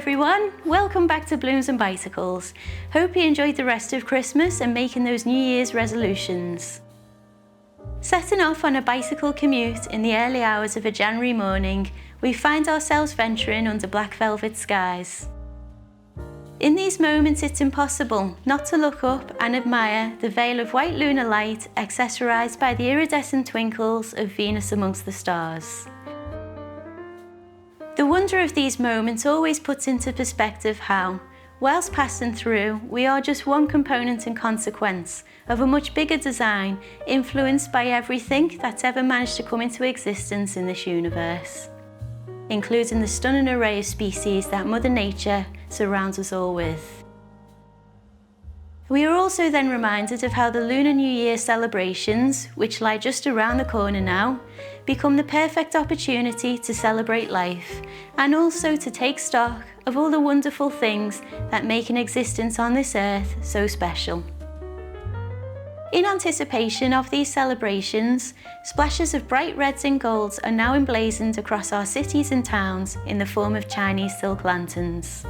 everyone, welcome back to Blooms and Bicycles. Hope you enjoyed the rest of Christmas and making those New Year's resolutions. Setting off on a bicycle commute in the early hours of a January morning, we find ourselves venturing under black velvet skies. In these moments it's impossible not to look up and admire the veil of white lunar light accessorised by the iridescent twinkles of Venus amongst the stars. The wonder of these moments always puts into perspective how, whilst passing through, we are just one component and consequence of a much bigger design influenced by everything that's ever managed to come into existence in this universe, including the stunning array of species that Mother Nature surrounds us all with. We are also then reminded of how the Lunar New Year celebrations, which lie just around the corner now, become the perfect opportunity to celebrate life and also to take stock of all the wonderful things that make an existence on this earth so special. In anticipation of these celebrations, splashes of bright reds and golds are now emblazoned across our cities and towns in the form of Chinese silk lanterns.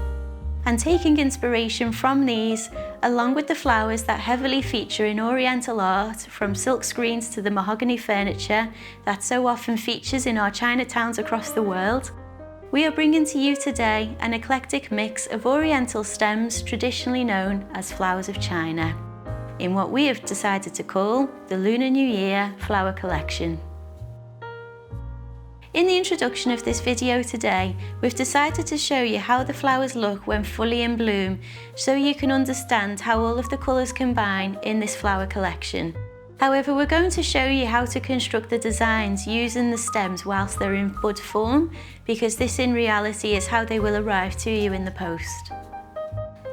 And taking inspiration from these, along with the flowers that heavily feature in Oriental art, from silk screens to the mahogany furniture that so often features in our Chinatowns across the world, we are bringing to you today an eclectic mix of Oriental stems traditionally known as flowers of China, in what we have decided to call the Lunar New Year Flower Collection. In the introduction of this video today, we've decided to show you how the flowers look when fully in bloom, so you can understand how all of the colours combine in this flower collection. However, we're going to show you how to construct the designs using the stems whilst they're in bud form, because this in reality is how they will arrive to you in the post.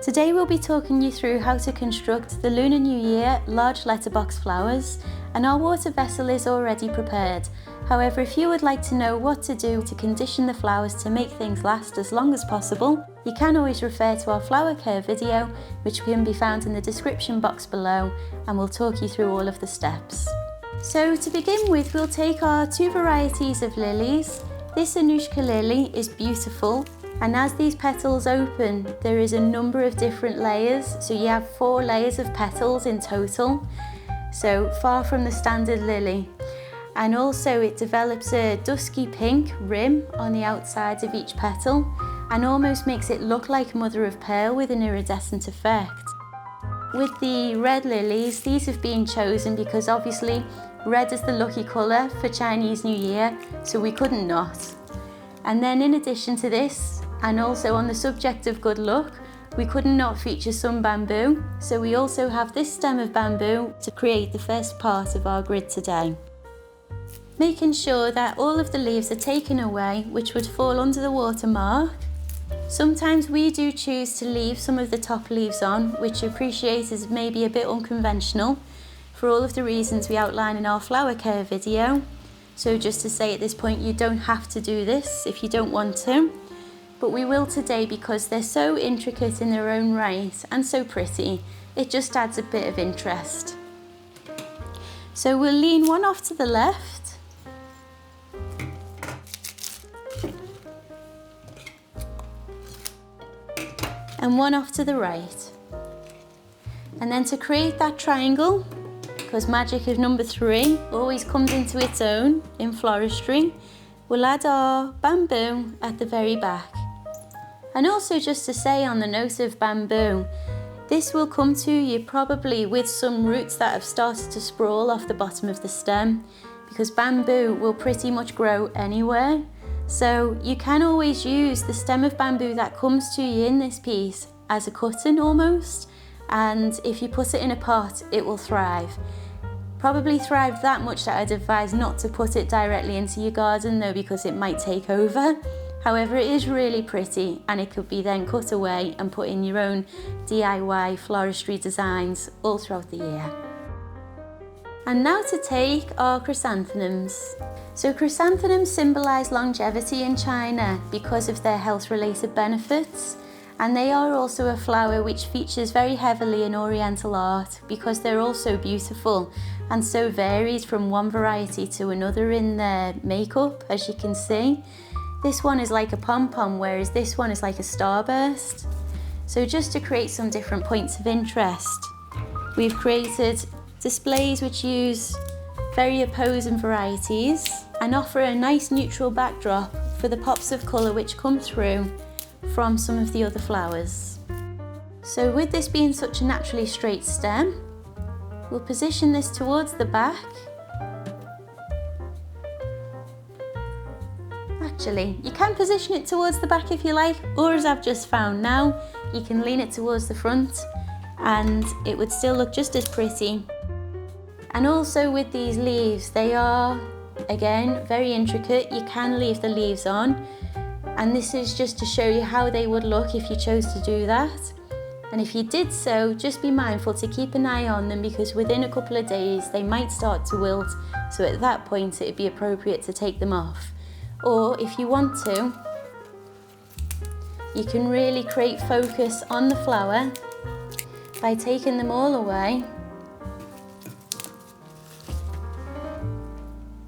Today we'll be talking you through how to construct the Lunar New Year large letterbox flowers, and our water vessel is already prepared. However, if you would like to know what to do to condition the flowers to make things last as long as possible, you can always refer to our flower care video, which can be found in the description box below, and we'll talk you through all of the steps. So to begin with, we'll take our two varieties of lilies. This Anouska Lily is beautiful, and as these petals open, there is a number of different layers, so you have 4 layers of petals in total, so far from the standard lily. And also it develops a dusky pink rim on the outside of each petal and almost makes it look like mother of pearl with an iridescent effect. With the red lilies, these have been chosen because obviously red is the lucky colour for Chinese New Year, so we couldn't not. And then in addition to this, and also on the subject of good luck, we couldn't not feature some bamboo, so we also have this stem of bamboo to create the first part of our grid today. Making sure that all of the leaves are taken away which would fall under the watermark. Sometimes we do choose to leave some of the top leaves on, which I appreciate is maybe a bit unconventional for all of the reasons we outline in our flower care video. So just to say at this point, you don't have to do this if you don't want to, but we will today because they're so intricate in their own right and so pretty, it just adds a bit of interest. So we'll lean one off to the left, and one off to the right. And then to create that triangle, because magic of number 3 always comes into its own in floristry, we'll add our bamboo at the very back. And also just to say on the note of bamboo, this will come to you probably with some roots that have started to sprawl off the bottom of the stem, because bamboo will pretty much grow anywhere. So you can always use the stem of bamboo that comes to you in this piece as a cutting almost, and if you put it in a pot, it will thrive. Probably thrive that much that I'd advise not to put it directly into your garden though, because it might take over. However, it is really pretty and it could be then cut away and put in your own DIY floristry designs all throughout the year. And now to take our chrysanthemums. So chrysanthemums symbolise longevity in China because of their health-related benefits, and they are also a flower which features very heavily in Oriental art because they're also beautiful and so varied from one variety to another in their makeup, as you can see. This one is like a pom-pom, whereas this one is like a starburst. So just to create some different points of interest, we've created displays which use very opposing varieties and offer a nice neutral backdrop for the pops of colour which come through from some of the other flowers. So with this being such a naturally straight stem, we'll position this towards the back. Actually, you can position it towards the back if you like, or as I've just found now, you can lean it towards the front and it would still look just as pretty. And also with these leaves, they are, again, very intricate. You can leave the leaves on, and this is just to show you how they would look if you chose to do that. And if you did so, just be mindful to keep an eye on them, because within a couple of days they might start to wilt, so at that point it would be appropriate to take them off. Or if you want to, you can really create focus on the flower by taking them all away,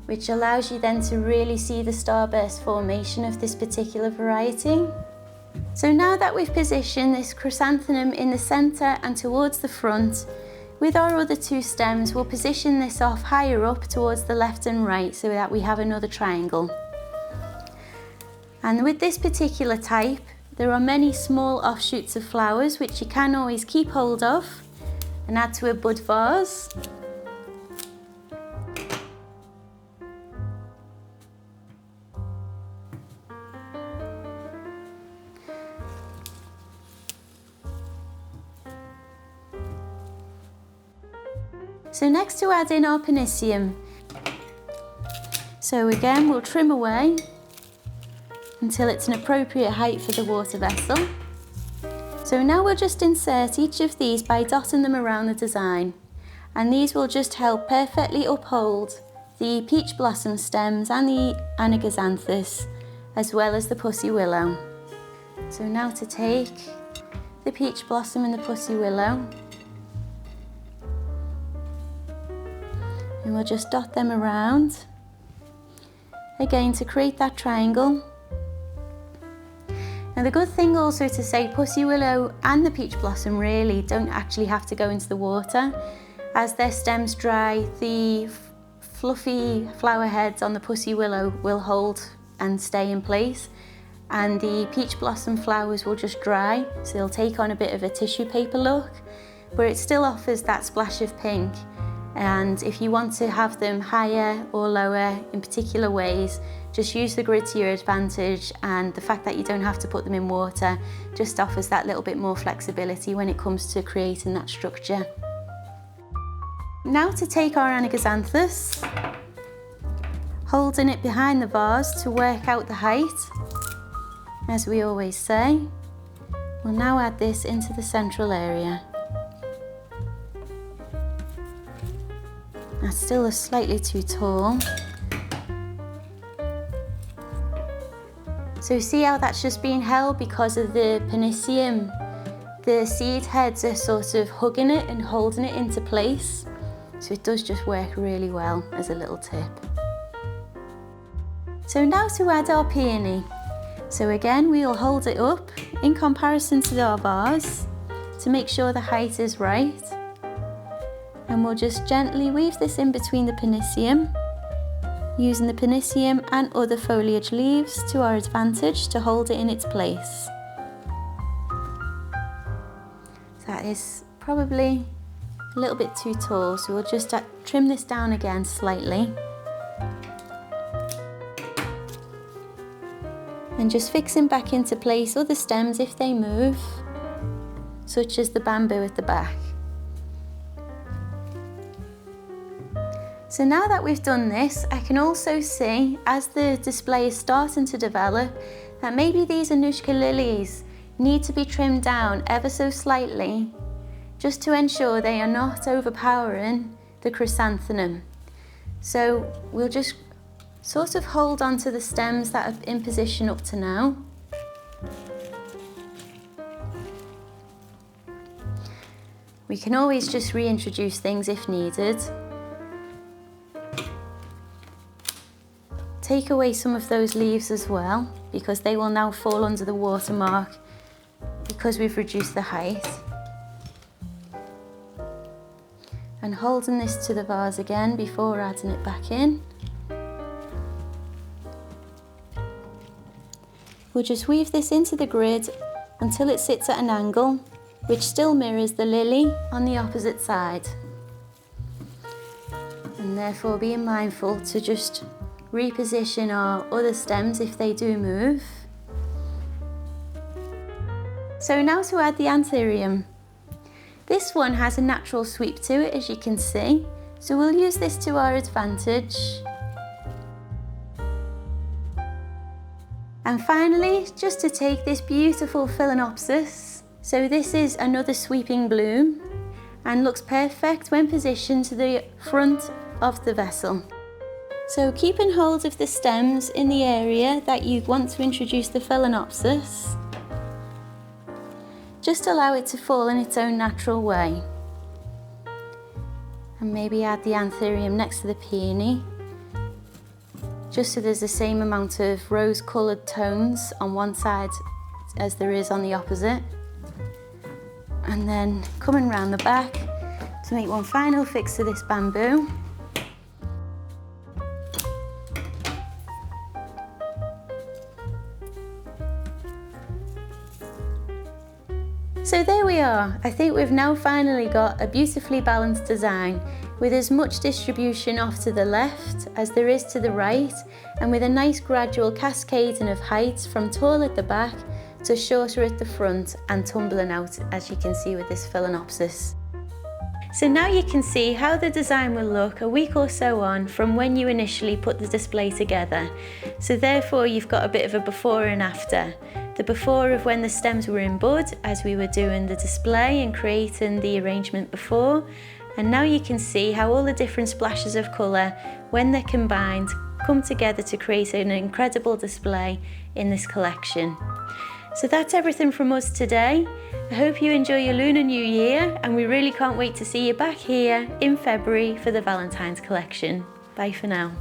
which allows you then to really see the starburst formation of this particular variety. So now that we've positioned this chrysanthemum in the centre and towards the front, with our other two stems, we'll position this off higher up towards the left and right so that we have another triangle. And with this particular type, there are many small offshoots of flowers which you can always keep hold of and add to a bud vase. So next to add in our Pennisetum. So again, we'll trim away until it's an appropriate height for the water vessel. So now we'll just insert each of these by dotting them around the design, and these will just help perfectly uphold the peach blossom stems and the Anigozanthos, as well as the pussy willow. So now to take the peach blossom and the pussy willow, and we'll just dot them around, again to create that triangle. Now the good thing also to say, pussy willow and the peach blossom really don't actually have to go into the water. As their stems dry, the fluffy flower heads on the pussy willow will hold and stay in place, and the peach blossom flowers will just dry, so they'll take on a bit of a tissue paper look, but it still offers that splash of pink. And if you want to have them higher or lower in particular ways, just use the grid to your advantage, and the fact that you don't have to put them in water just offers that little bit more flexibility when it comes to creating that structure. Now to take our Anigozanthos, holding it behind the vase to work out the height, as we always say, we'll now add this into the central area. That's still slightly too tall. So see how that's just being held because of the Pennisetum. The seed heads are sort of hugging it and holding it into place. So it does just work really well as a little tip. So now to add our peony. So again, we'll hold it up in comparison to our vase to make sure the height is right. And we'll just gently weave this in between the Pennisetum, using the Pennisetum and other foliage leaves to our advantage to hold it in its place. That is probably a little bit too tall, so we'll just trim this down again slightly. And just fixing back into place other stems if they move, such as the bamboo at the back. So now that we've done this, I can also see, as the display is starting to develop, that maybe these Anouska lilies need to be trimmed down ever so slightly, just to ensure they are not overpowering the chrysanthemum. So we'll just sort of hold on to the stems that are in position up to now. We can always just reintroduce things if needed. take away some of those leaves as well, because they will now fall under the watermark because we've reduced the height. And holding this to the vase again before adding it back in. We'll just weave this into the grid until it sits at an angle, which still mirrors the lily on the opposite side. And therefore being mindful to just reposition our other stems if they do move. So now to add the Anthurium. This one has a natural sweep to it, as you can see, so we'll use this to our advantage. And finally, just to take this beautiful Phalaenopsis. So this is another sweeping bloom and looks perfect when positioned to the front of the vessel. So keeping hold of the stems in the area that you want to introduce the Phalaenopsis. Just allow it to fall in its own natural way. And maybe add the Anthurium next to the peony, just so there's the same amount of rose-coloured tones on one side as there is on the opposite. And then coming round the back to make one final fix to this bamboo. So there we are. I think we've now finally got a beautifully balanced design with as much distribution off to the left as there is to the right, and with a nice gradual cascading of heights from tall at the back to shorter at the front and tumbling out, as you can see with this Phalaenopsis. So now you can see how the design will look a week or so on from when you initially put the display together. So therefore you've got a bit of a before and after. The before of when the stems were in bud as we were doing the display and creating the arrangement before, and now you can see how all the different splashes of colour, when they're combined, come together to create an incredible display in this collection. So that's everything from us today. I hope you enjoy your Lunar New Year, and we really can't wait to see you back here in February for the Valentine's collection. Bye for now.